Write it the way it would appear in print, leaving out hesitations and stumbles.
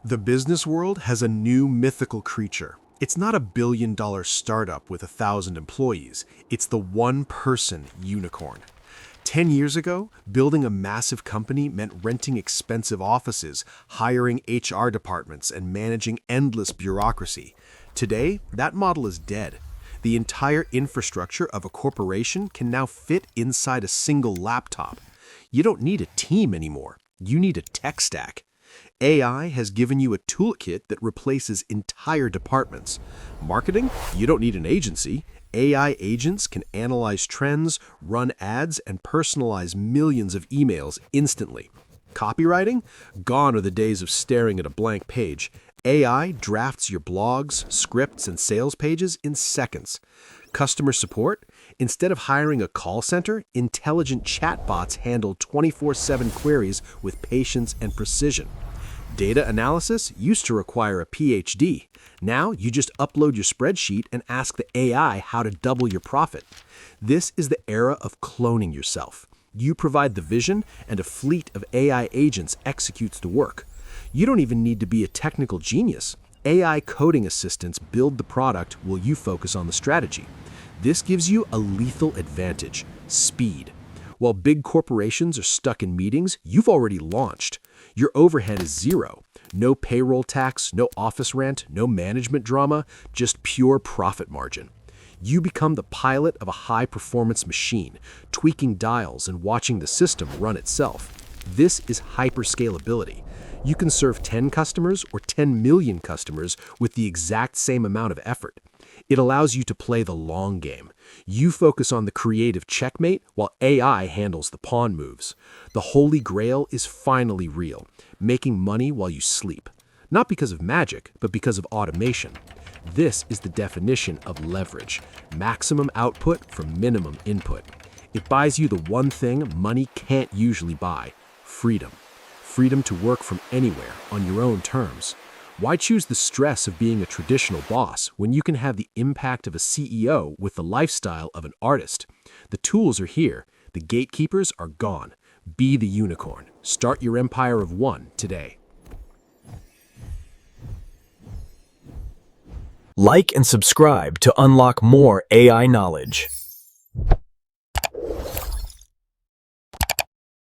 The business world has a new mythical creature. It's not a billion-dollar startup with 1,000 employees. It's the one-person unicorn. 10 years ago, building a massive company meant renting expensive offices, hiring HR departments, and managing endless bureaucracy. Today, that model is dead. The entire infrastructure of a corporation can now fit inside a single laptop. You don't need a team anymore. You need a tech stack. AI has given you a toolkit that replaces entire departments. Marketing? You don't need an agency. AI agents can analyze trends, run ads, and personalize millions of emails instantly. Copywriting? Gone are the days of staring at a blank page. AI drafts your blogs, scripts, and sales pages in seconds. Customer support? Instead of hiring a call center, intelligent chatbots handle 24/7 queries with patience and precision. Data analysis used to require a PhD. Now you just upload your spreadsheet and ask the AI how to double your profit. This is the era of cloning yourself. You provide the vision, and a fleet of AI agents executes the work. You don't even need to be a technical genius. AI coding assistants build the product while you focus on the strategy. This gives you a lethal advantage: speed. While big corporations are stuck in meetings, you've already launched. Your overhead is zero. No payroll tax, no office rent, no management drama, just pure profit margin. You become the pilot of a high-performance machine, tweaking dials and watching the system run itself. This is hyper-scalability. You can serve 10 customers or 10 million customers with the exact same amount of effort. It allows you to play the long game. You focus on the creative checkmate while AI handles the pawn moves. The holy grail is finally real, making money while you sleep. Not because of magic, but because of automation. This is the definition of leverage: maximum output from minimum input. It buys you the one thing money can't usually buy: freedom. Freedom to work from anywhere on your own terms. Why choose the stress of being a traditional boss when you can have the impact of a CEO with the lifestyle of an artist? The tools are here. The gatekeepers are gone. Be the unicorn. Start your empire of one today. Like and subscribe to unlock more AI knowledge.